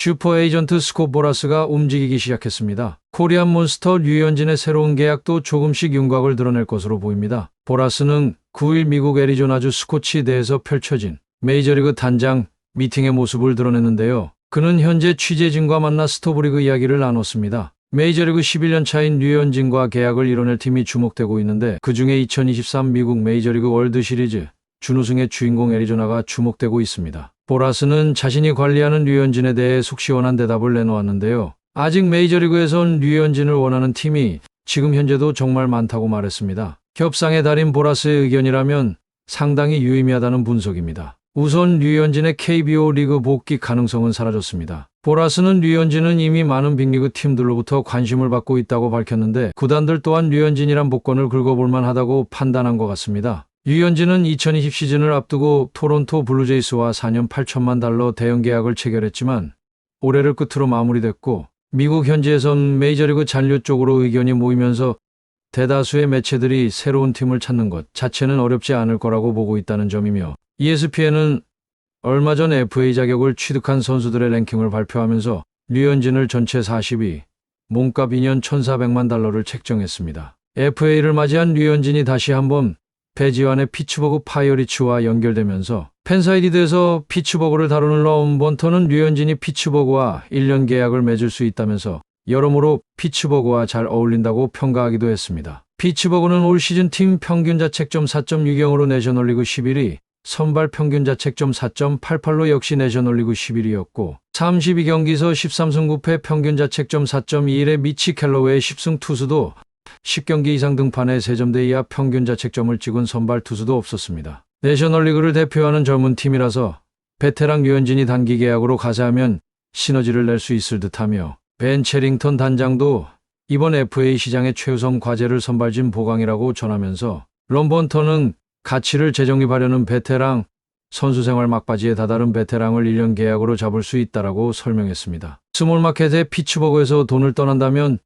슈퍼에이전트 스콧 보라스가 움직이기 시작했습니다. 코리안 몬스터 류현진의 새로운 계약도 조금씩 윤곽을 드러낼 것으로 보입니다. 보라스는 9일 미국 애리조나주 스코치대에서 펼쳐진 메이저리그 단장 미팅의 모습을 드러냈는데요. 그는 현재 취재진과 만나 스토브리그 이야기를 나눴습니다. 메이저리그 11년 차인 류현진과 계약을 이뤄낼 팀이 주목되고 있는데 그중에 2023 미국 메이저리그 월드시리즈 준우승의 주인공 애리조나가 주목되고 있습니다. 보라스는 자신이 관리하는 류현진에 대해 속 시원한 대답을 내놓았는데요. 아직 메이저리그에선 류현진을 원하는 팀이 지금 현재도 정말 많다고 말했습니다. 협상의 달인 보라스의 의견이라면 상당히 유의미하다는 분석입니다. 우선 류현진의 KBO 리그 복귀 가능성은 사라졌습니다. 보라스는 류현진은 이미 많은 빅리그 팀들로부터 관심을 받고 있다고 밝혔는데 구단들 또한 류현진이란 복권을 긁어볼 만하다고 판단한 것 같습니다. 류현진은 2020 시즌을 앞두고 토론토 블루제이스와 4년 8천만 달러 대형 계약을 체결했지만 올해를 끝으로 마무리됐고 미국 현지에선 메이저리그 잔류 쪽으로 의견이 모이면서 대다수의 매체들이 새로운 팀을 찾는 것 자체는 어렵지 않을 거라고 보고 있다는 점이며 ESPN은 얼마 전 FA 자격을 취득한 선수들의 랭킹을 발표하면서 류현진을 전체 40위, 몸값 2년 1,400만 달러를 책정했습니다. FA를 맞이한 류현진이 다시 한번 배지환의 피츠버그 파이어리츠와 연결되면서 팬사이디드에서 피츠버그를 다루는 럼번터는 류현진이 피츠버그와 1년 계약을 맺을 수 있다면서 여러모로 피츠버그와 잘 어울린다고 평가하기도 했습니다. 피츠버그는 올 시즌 팀 평균 자책점 4.60으로 내셔널리그 11위, 선발 평균 자책점 4.88로 역시 내셔널리그 11위였고 32경기에서 13승 9패 평균 자책점 4.21의 미치 캘러웨이 10승 투수도 10경기 이상 등판에 3점대 이하 평균 자책점을 찍은 선발 투수도 없었습니다. 내셔널리그를 대표하는 젊은 팀이라서 베테랑 류현진이 단기 계약으로 가세하면 시너지를 낼 수 있을 듯하며 벤 체링턴 단장도 이번 FA 시장의 최우선 과제를 선발진 보강이라고 전하면서 럼번터는 가치를 재정립하려는 베테랑, 선수 생활 막바지에 다다른 베테랑을 1년 계약으로 잡을 수 있다라고 설명했습니다. 스몰마켓의 피츠버그에서 돈을 떠난다면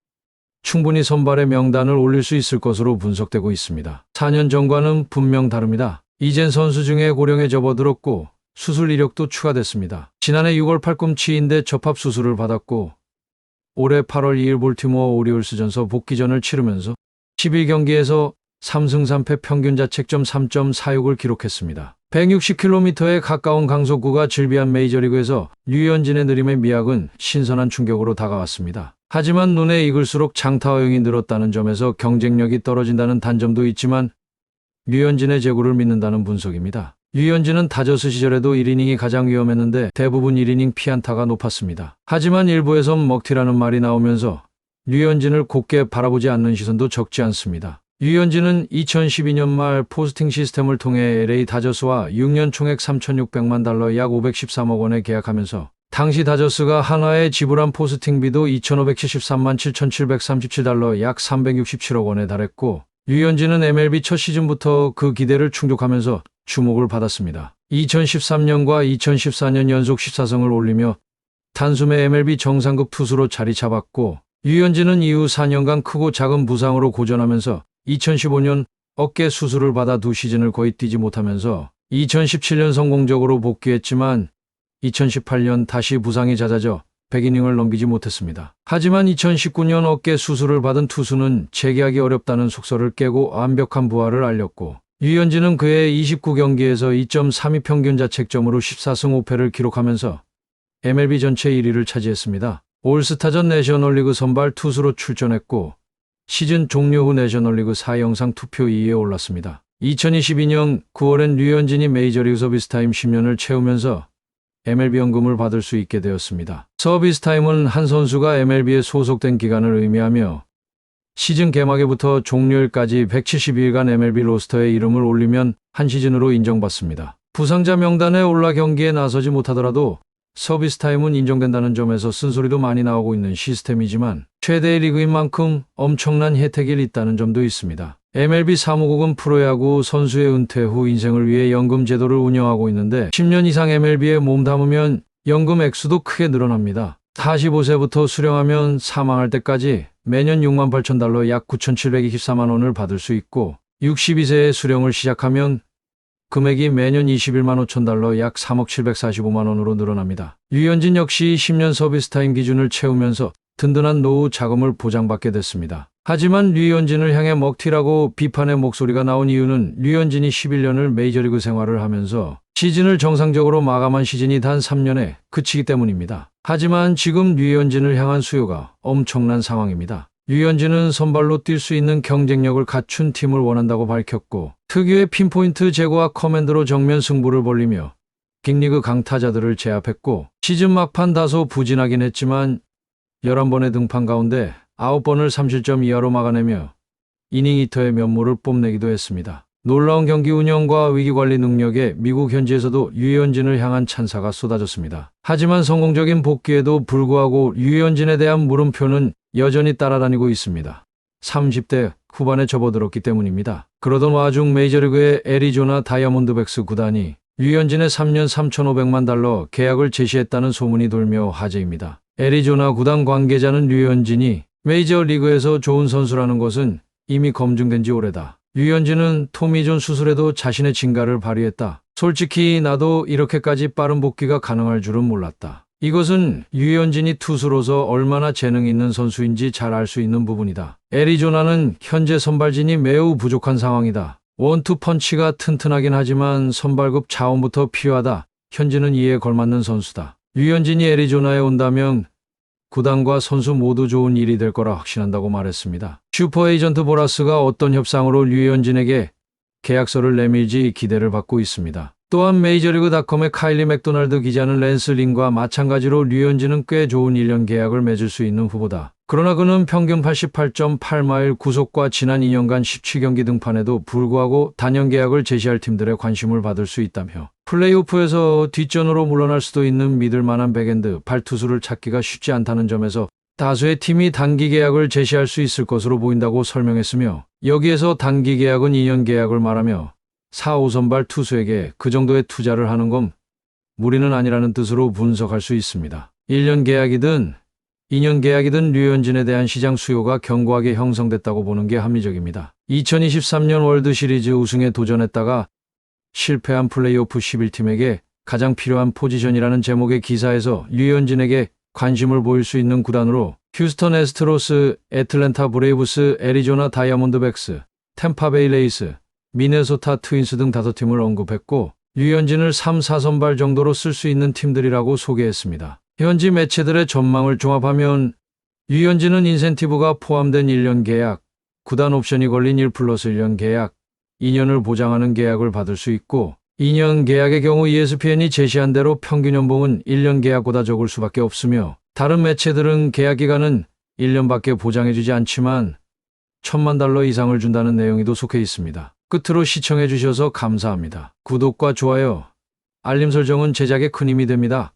충분히 선발의 명단을 올릴 수 있을 것으로 분석되고 있습니다. 4년 전과는 분명 다릅니다. 이젠 선수 중에 고령에 접어들었고 수술 이력도 추가됐습니다. 지난해 6월 팔꿈치인대 접합 수술을 받았고 올해 8월 2일 볼티모어 오리올스전서 복귀전을 치르면서 11경기에서 3승 3패 평균 자책점 3.46을 기록했습니다. 160km에 가까운 강속구가 즐비한 메이저리그에서 류현진의 느림의 미학은 신선한 충격으로 다가왔습니다. 하지만 눈에 익을수록 장타 허용이 늘었다는 점에서 경쟁력이 떨어진다는 단점도 있지만 류현진의 제구를 믿는다는 분석입니다. 류현진은 다저스 시절에도 1이닝이 가장 위험했는데 대부분 1이닝 피안타가 높았습니다. 하지만 일부에선 먹튀라는 말이 나오면서 류현진을 곱게 바라보지 않는 시선도 적지 않습니다. 류현진은 2012년 말 포스팅 시스템을 통해 LA 다저스와 6년 총액 3,600만 달러 약 513억 원에 계약하면서 당시 다저스가 한화에 지불한 포스팅비도 2,573만 7,737달러 약 367억 원에 달했고 류현진은 MLB 첫 시즌부터 그 기대를 충족하면서 주목을 받았습니다. 2013년과 2014년 연속 14승을 올리며 단숨에 MLB 정상급 투수로 자리 잡았고 류현진은 이후 4년간 크고 작은 부상으로 고전하면서 2015년 어깨 수술을 받아 2시즌을 거의 뛰지 못하면서 2017년 성공적으로 복귀했지만 2018년 다시 부상이 잦아져 100이닝을 넘기지 못했습니다. 하지만 2019년 어깨 수술을 받은 투수는 재계약이 어렵다는 속설을 깨고 완벽한 부활을 알렸고 류현진은 그해 29경기에서 2.32 평균 자책점으로 14승 5패를 기록하면서 MLB 전체 1위를 차지했습니다. 올스타전 내셔널리그 선발 투수로 출전했고 시즌 종료 후 내셔널리그 4영상 투표 2위에 올랐습니다. 2022년 9월엔 류현진이 메이저리그 서비스타임 10년을 채우면서 MLB 연금을 받을 수 있게 되었습니다. 서비스타임은 한 선수가 MLB에 소속된 기간을 의미하며 시즌 개막일부터 종료일까지 172일간 MLB 로스터에 이름을 올리면 한 시즌으로 인정받습니다. 부상자 명단에 올라 경기에 나서지 못하더라도 서비스타임은 인정된다는 점에서 쓴소리도 많이 나오고 있는 시스템이지만 최대의 리그인 만큼 엄청난 혜택이 있다는 점도 있습니다. MLB 사무국은 프로야구 선수의 은퇴 후 인생을 위해 연금 제도를 운영하고 있는데 10년 이상 MLB에 몸담으면 연금 액수도 크게 늘어납니다. 45세부터 수령하면 사망할 때까지 매년 6만 8천 달러 약 9,724만 원을 받을 수 있고 62세에 수령을 시작하면 금액이 매년 21만 5천 달러 약 3억 745만 원으로 늘어납니다. 류현진 역시 10년 서비스 타임 기준을 채우면서 든든한 노후 자금을 보장받게 됐습니다. 하지만 류현진을 향해 먹튀라고 비판의 목소리가 나온 이유는 류현진이 11년을 메이저리그 생활을 하면서 시즌을 정상적으로 마감한 시즌이 단 3년에 그치기 때문입니다. 하지만 지금 류현진을 향한 수요가 엄청난 상황입니다. 류현진은 선발로 뛸 수 있는 경쟁력을 갖춘 팀을 원한다고 밝혔고 특유의 핀포인트 제거와 커맨드로 정면 승부를 벌리며 빅리그 강타자들을 제압했고 시즌 막판 다소 부진하긴 했지만 11번의 등판 가운데 9번을 3실점 이하로 막아내며 이닝 히터의 면모를 뽐내기도 했습니다. 놀라운 경기 운영과 위기관리 능력에 미국 현지에서도 류현진을 향한 찬사가 쏟아졌습니다. 하지만 성공적인 복귀에도 불구하고 류현진에 대한 물음표는 여전히 따라다니고 있습니다. 30대 후반에 접어들었기 때문입니다. 그러던 와중 메이저리그의 애리조나 다이아몬드백스 구단이 류현진의 3년 3,500만 달러 계약을 제시했다는 소문이 돌며 화제입니다. 애리조나 구단 관계자는 류현진이 메이저리그에서 좋은 선수라는 것은 이미 검증된 지 오래다. 류현진은 토미존 수술에도 자신의 진가를 발휘했다. 솔직히 나도 이렇게까지 빠른 복귀가 가능할 줄은 몰랐다. 이것은 류현진이 투수로서 얼마나 재능 있는 선수인지 잘 알 수 있는 부분이다. 애리조나는 현재 선발진이 매우 부족한 상황이다. 원투 펀치가 튼튼하긴 하지만 선발급 자원부터 필요하다. 현진은 이에 걸맞는 선수다. 류현진이 애리조나에 온다면 구단과 선수 모두 좋은 일이 될 거라 확신한다고 말했습니다. 슈퍼에이전트 보라스가 어떤 협상으로 류현진에게 계약서를 내밀지 기대를 받고 있습니다. 또한 메이저리그닷컴의 카일리 맥도날드 기자는 랜스 린과 마찬가지로 류현진은 꽤 좋은 1년 계약을 맺을 수 있는 후보다. 그러나 그는 평균 88.8마일 구속과 지난 2년간 17경기 등판에도 불구하고 단연 계약을 제시할 팀들의 관심을 받을 수 있다며 플레이오프에서 뒷전으로 물러날 수도 있는 믿을 만한 백엔드 발투수를 찾기가 쉽지 않다는 점에서 다수의 팀이 단기 계약을 제시할 수 있을 것으로 보인다고 설명했으며 여기에서 단기 계약은 2년 계약을 말하며 4, 5선발 투수에게 그 정도의 투자를 하는 건 무리는 아니라는 뜻으로 분석할 수 있습니다. 1년 계약이든 2년 계약이든 류현진에 대한 시장 수요가 견고하게 형성됐다고 보는 게 합리적입니다. 2023년 월드시리즈 우승에 도전했다가 실패한 플레이오프 11팀에게 가장 필요한 포지션이라는 제목의 기사에서 류현진에게 관심을 보일 수 있는 구단으로 휴스턴 애스트로스, 애틀랜타 브레이브스, 애리조나 다이아몬드백스, 템파베이 레이스, 미네소타 트윈스 등 5팀을 언급했고 류현진을 3, 4선발 정도로 쓸 수 있는 팀들이라고 소개했습니다. 현지 매체들의 전망을 종합하면 류현진은 인센티브가 포함된 1년 계약, 구단 옵션이 걸린 1+1년 계약, 2년을 보장하는 계약을 받을 수 있고 2년 계약의 경우 ESPN이 제시한 대로 평균 연봉은 1년 계약보다 적을 수밖에 없으며 다른 매체들은 계약 기간은 1년밖에 보장해주지 않지만 1,000만 달러 이상을 준다는 내용이 속해 있습니다. 끝으로 시청해주셔서 감사합니다. 구독과 좋아요, 알림 설정은 제작에 큰 힘이 됩니다.